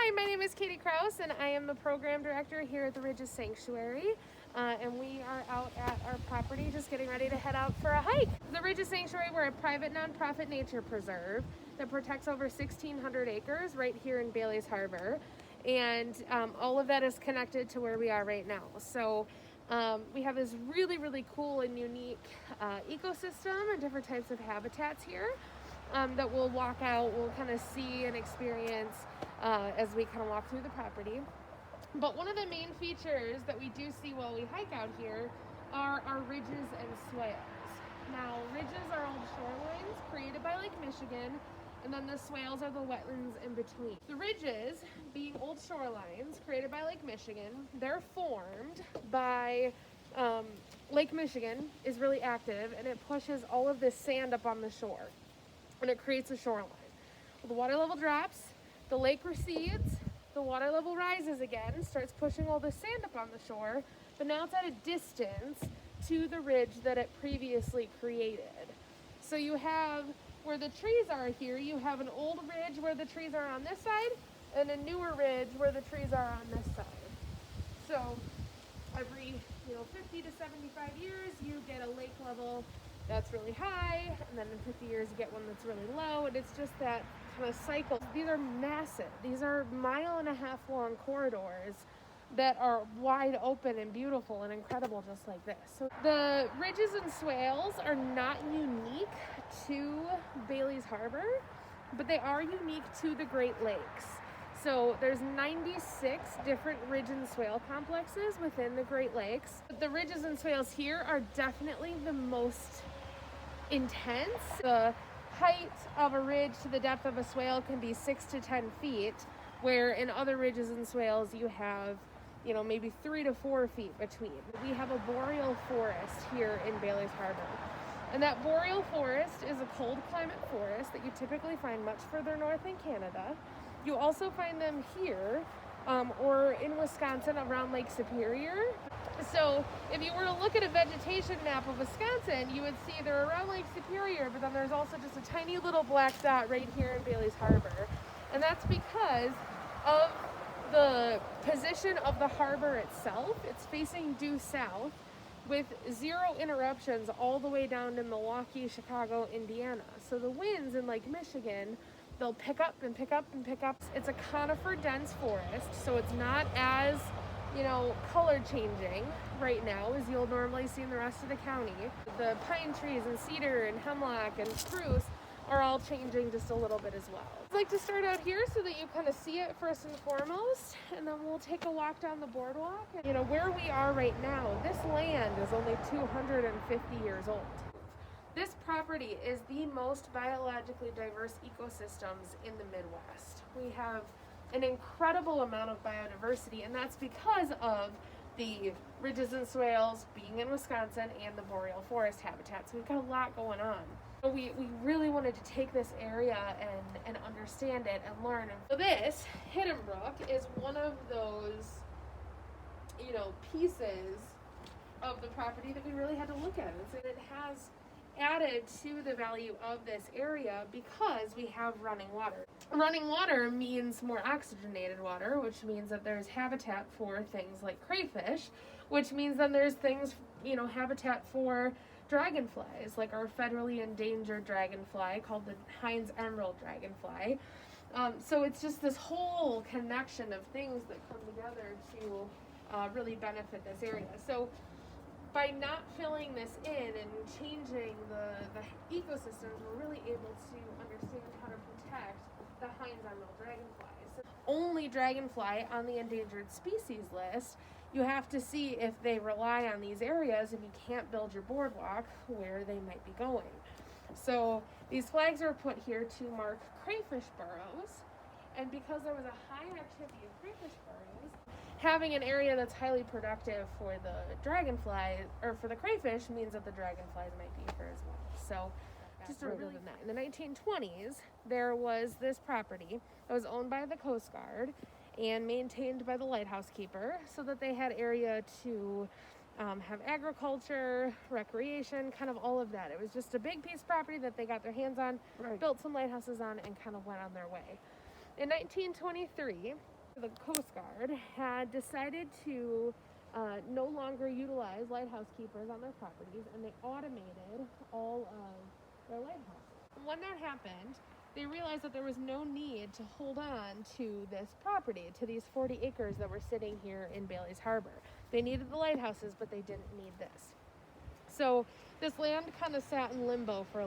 Hi, my name is Katie Kraus, and I am the program director here at the Ridges Sanctuary. And we are out at our property just getting ready to head out for a hike. The Ridges Sanctuary, we're a private nonprofit nature preserve that protects over 1,600 acres right here in Bailey's Harbor. And all of that is connected to where we are right now. So we have this really cool and unique ecosystem and different types of habitats here that we'll walk out, we'll kind of see and experience as we kind of walk through the property. But one of the main features that we do see while we hike out here are our ridges and swales. Now, ridges are old shorelines created by Lake Michigan, and then the swales are the wetlands in between. The ridges, being old shorelines created by Lake Michigan, they're formed by Lake Michigan is really active, and it pushes all of this sand up on the shore, and it creates a shoreline. Well, the water level drops, the lake recedes, the water level rises again, starts pushing all the sand up on the shore, but now it's at a distance to the ridge that it previously created. So you have where the trees are here, you have an old ridge where the trees are on this side, and a newer ridge where the trees are on this side. So every 50 to 75 years, you get a lake level that's really high, and then in 50 years you get one that's really low, and it's just that kind of cycle. These are massive. These are 1.5 mile long corridors that are wide open and beautiful and incredible, just like this. So the ridges and swales are not unique to Bailey's Harbor, but they are unique to the Great Lakes. So there's 96 different ridge and swale complexes within the Great Lakes. The ridges and swales here are definitely the most intense. The height of a ridge to the depth of a swale can be 6 to 10 feet, where in other ridges and swales you have maybe 3 to 4 feet between. We have a boreal forest here in Bailey's Harbor. And that boreal forest is a cold climate forest that you typically find much further north in Canada. You also find them here or in Wisconsin around Lake Superior. So if you were to look at a vegetation map of Wisconsin, you would see they're around Lake Superior, but then there's also just a tiny little black dot right here in Bailey's Harbor. And that's because of the position of the harbor itself. It's facing due south with 0 interruptions all the way down to Milwaukee, Chicago, Indiana. So the winds in Lake Michigan, they'll pick up and pick up and pick up. It's a conifer dense forest, so it's not as color changing right now as you'll normally see in the rest of the county. The pine trees and cedar and hemlock and spruce are all changing just a little bit as well. I'd like to start out here so that you kind of see it first and foremost, and then we'll take a walk down the boardwalk. Where we are right now, this land is only 250 years old. This property is the most biologically diverse ecosystems in the Midwest. We have an incredible amount of biodiversity, and that's because of the ridges and swales being in Wisconsin and the boreal forest habitat. So we've got a lot going on. We really wanted to take this area and understand it and learn. So this Hidden Brook is one of those pieces of the property that we really had to look at. And so it has added to the value of this area because we have running water. Running water means more oxygenated water, which means that there's habitat for things like crayfish, which means then there's things, habitat for dragonflies, like our federally endangered dragonfly called the Hines emerald dragonfly. So it's just this whole connection of things that come together to really benefit this area. So by not filling this in and changing the ecosystems, we're really able to understand how to protect the Hines emerald dragonfly. So only dragonfly on the endangered species list, you have to see if they rely on these areas, and you can't build your boardwalk where they might be going. So these flags are put here to mark crayfish burrows, and because there was a high activity of crayfish burrows, having an area that's highly productive for the dragonfly, or for the crayfish, means that the dragonflies might be here as well. So just rather than that. In the 1920s, there was this property that was owned by the Coast Guard and maintained by the lighthouse keeper, so that they had area to have agriculture, recreation, kind of all of that. It was just a big piece of property that they got their hands on, built some lighthouses on, and kind of went on their way. In 1923, The Coast Guard had decided to no longer utilize lighthouse keepers on their properties, and they automated all of their lighthouses. When that happened, they realized that there was no need to hold on to this property, to these 40 acres that were sitting here in Bailey's Harbor. They needed the lighthouses, but they didn't need this. So this land kind of sat in limbo for a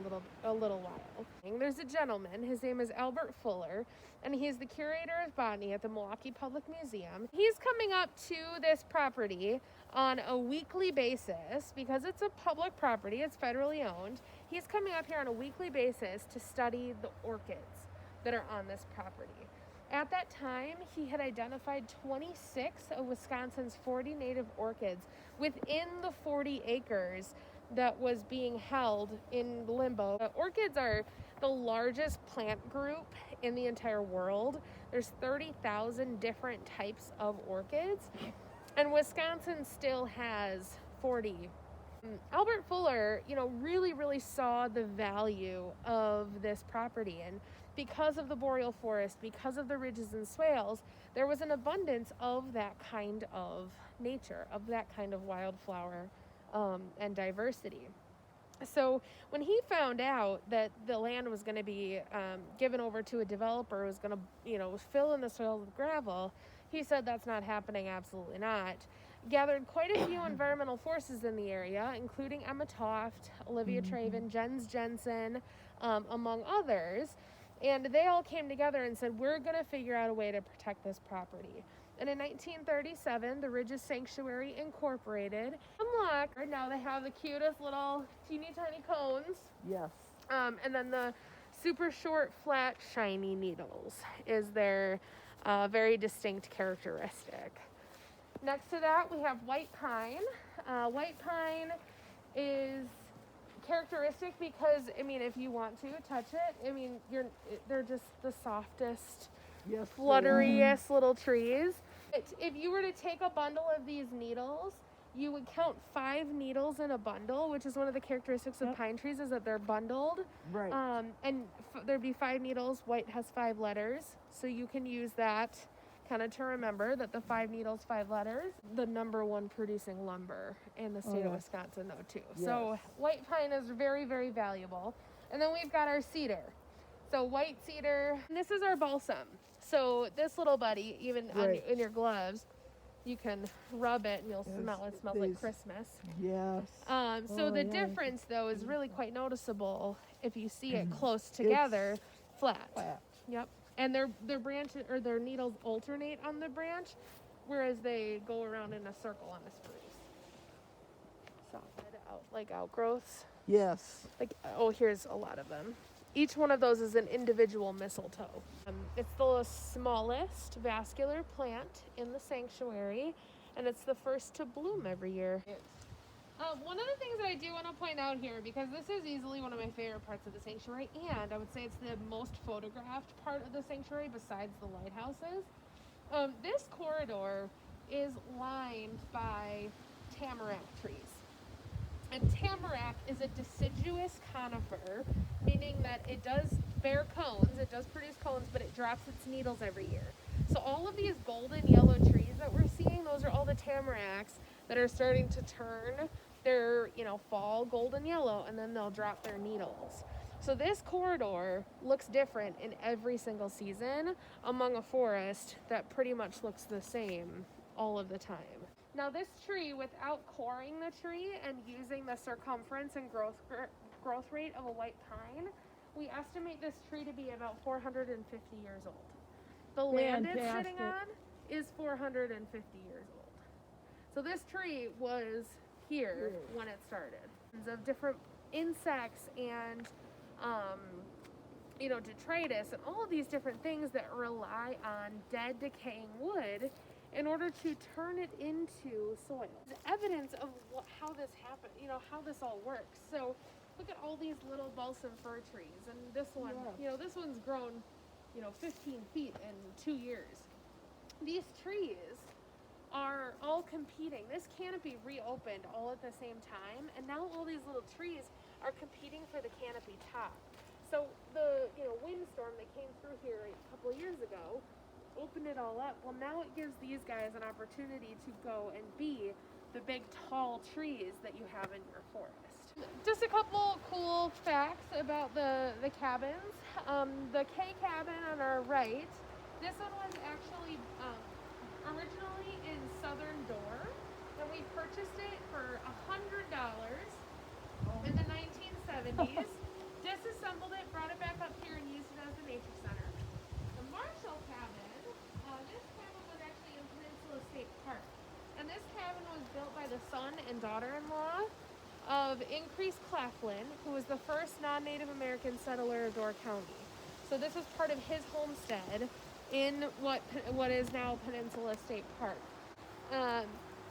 little while. There's a gentleman, his name is Albert Fuller, and he's the curator of botany at the Milwaukee Public Museum. He's coming up to this property on a weekly basis because it's a public property, it's federally owned. He's coming up here on a weekly basis to study the orchids that are on this property. At that time, he had identified 26 of Wisconsin's 40 native orchids within the 40 acres that was being held in limbo. Orchids are the largest plant group in the entire world. There's 30,000 different types of orchids, and Wisconsin still has 40. Albert Fuller, really saw the value of this property, and because of the boreal forest, because of the ridges and swales, there was an abundance of that kind of nature, of that kind of wildflower and diversity. So when he found out that the land was going to be given over to a developer who was going to, fill in the soil with gravel, he said that's not happening, absolutely not. Gathered quite a few environmental forces in the area, including Emma Toft, Olivia Traven, Jens Jensen, among others. And they all came together and said, we're going to figure out a way to protect this property. And in 1937, the Ridges Sanctuary Incorporated unlocked. Now they have the cutest little teeny tiny cones. Yes. And then the super short, flat, shiny needles is their very distinct characteristic. Next to that, we have white pine. White pine is characteristic because, if you want to touch it, they're just the softest, flutteriest little trees. If you were to take a bundle of these needles, you would count 5 needles in a bundle, which is one of the characteristics of pine trees, is that they're bundled. Right. And there'd be 5 needles. White has 5 letters, so you can use that kind of to remember that the 5 needles, 5 letters, the number 1 producing lumber in the state of Wisconsin, though, too. Yes. So white pine is very, very valuable. And then we've got our cedar. So white cedar, and this is our balsam. So this little buddy, even in your gloves, you can rub it and you'll smell it. It smells like Christmas. Yes. So the difference, though, is really quite noticeable if you see it close together, flat. Yep. And their branches or their needles alternate on the branch, whereas they go around in a circle on a spruce. Solid out, like outgrowths. Yes. Here's a lot of them. Each one of those is an individual mistletoe. It's the smallest vascular plant in the sanctuary, and it's the first to bloom every year. One of the things that I do want to point out here, because this is easily one of my favorite parts of the sanctuary, and I would say it's the most photographed part of the sanctuary besides the lighthouses, this corridor is lined by tamarack trees. And tamarack is a deciduous conifer, meaning that it does bear cones, it does produce cones, but it drops its needles every year. So all of these golden yellow trees that we're seeing, those are all the tamaracks that are starting to turn their, fall golden yellow, and then they'll drop their needles. So this corridor looks different in every single season among a forest that pretty much looks the same all of the time. Now this tree, without coring the tree and using the circumference and growth rate of a white pine, we estimate this tree to be about 450 years old. The land it's sitting on is 450 years old. So this tree was here when it started. Of different insects and detritus and all of these different things that rely on dead, decaying wood in order to turn it into soil. There's evidence of how this happened, how this all works. So look at all these little balsam fir trees, and this one, this one's grown, 15 feet in 2 years. These trees are all competing. This canopy reopened all at the same time, and now all these little trees are competing for the canopy top. So the windstorm that came through here a couple years ago opened it all up. Well, now it gives these guys an opportunity to go and be the big tall trees that you have in your forest. Just a couple cool facts about the cabins. The K cabin on our right, this one was actually originally in Southern Door, and we purchased it for $100 in the 1970s. Disassembled it, brought it back up here, and used it as a nature center. The Marshall cabin, this cabin was actually in Peninsula State Park, and this cabin was built by the son and daughter-in-law of Increase Claflin, who was the first non-Native American settler of Door County. So this was part of his homestead in what is now Peninsula State Park.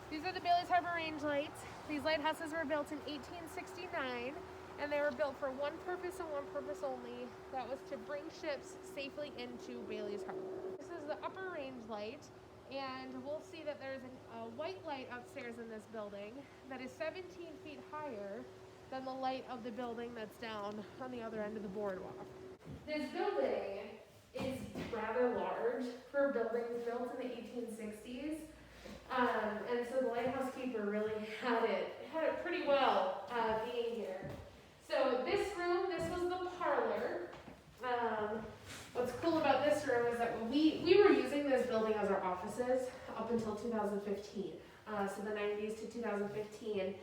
These are the Bailey's Harbor Range lights. These lighthouses were built in 1869, and they were built for one purpose and one purpose only. That was to bring ships safely into Bailey's Harbor. This is the upper range light, and we'll see that there's a white light upstairs in this building that is 17 feet higher than the light of the building that's down on the other end of the boardwalk. This building is rather large for buildings built in the 1860s. And so the lighthouse keeper really had it pretty well being here. So this room, this was the parlor. What's cool about this room is that we were using this building as our offices up until 2015. So the 90s to 2015.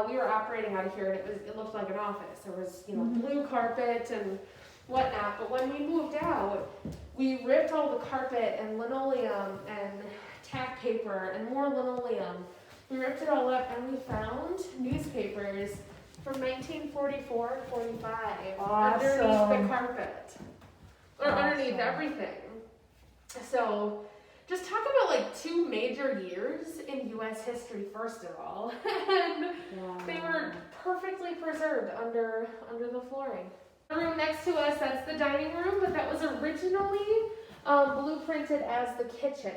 We were operating out of here, and it looked like an office. There was, blue carpet and whatnot. But when we moved out, we ripped all the carpet and linoleum and tack paper and more linoleum. We ripped it all up, and we found newspapers from 1944 to 45 underneath the carpet, or underneath everything. So just talk about like 2 major years in U.S. history, first of all, and they were perfectly preserved under the flooring. The room next to us, that's the dining room, but that was originally blueprinted as the kitchen.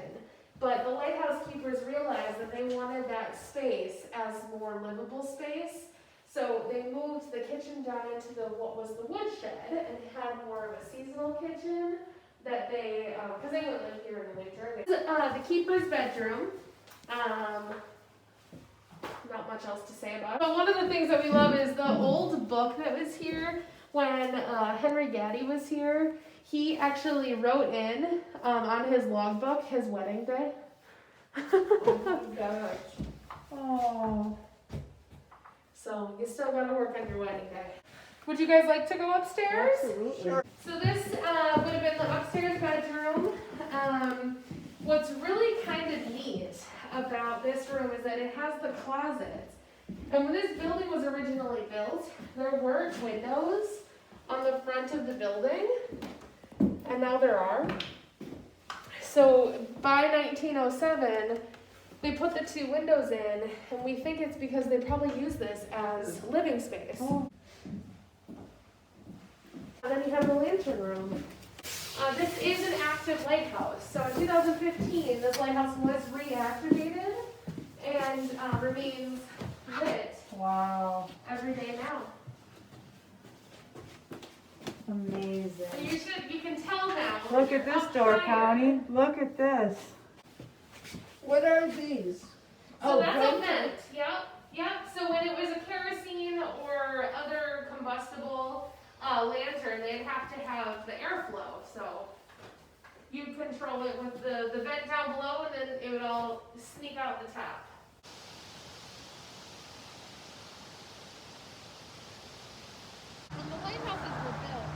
But the lighthouse keepers realized that they wanted that space as more livable space. So they moved the kitchen down into what was the woodshed and had more of a seasonal kitchen that they, because they wouldn't live here in the winter. The keeper's bedroom. Not much else to say about it. But one of the things that we love is the old book that was here when Henry Gaddy was here. He actually wrote in on his logbook his wedding day. Oh my gosh. Oh. So you still gotta work on your wedding day. Would you guys like to go upstairs? Absolutely. Sure. So this would have been the upstairs bedroom. What's really kind of neat about this room is that it has the closets. And when this building was originally built, there weren't windows on the front of the building, and now there are. So by 1907, they put the 2 windows in, and we think it's because they probably used this as living space. Oh. And then you have the lantern room. This is an active lighthouse. So in 2015, this lighthouse was reactivated and remains lit. Wow. Every day now. Amazing. You can tell now. Look at this door, Connie. Look at this. What are these? So that's a vent. Yep. So when it was a kerosene or other combustible lantern, they'd have to have the airflow. So you control it with the vent down below, and then it would all sneak out the top. When the lighthouses were built,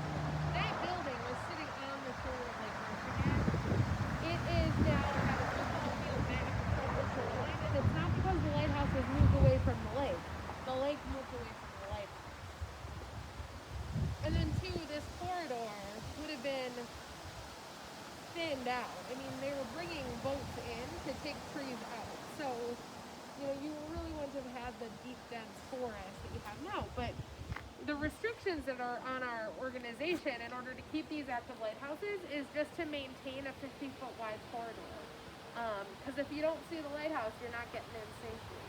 that building was sitting on the shore of Lake Michigan. It is now has a football field back from the shoreline, and it's not because the lighthouses moved away from the lake. The lake moved away from the lighthouse. And then too, this corridor would have been thinned out. I mean, they were bringing boats in to take trees out. So, you really wouldn't have had the deep, dense forest that you have now. But the restrictions that are on our organization in order to keep these active lighthouses is just to maintain a 50-foot wide corridor. Because if you don't see the lighthouse, you're not getting in safely.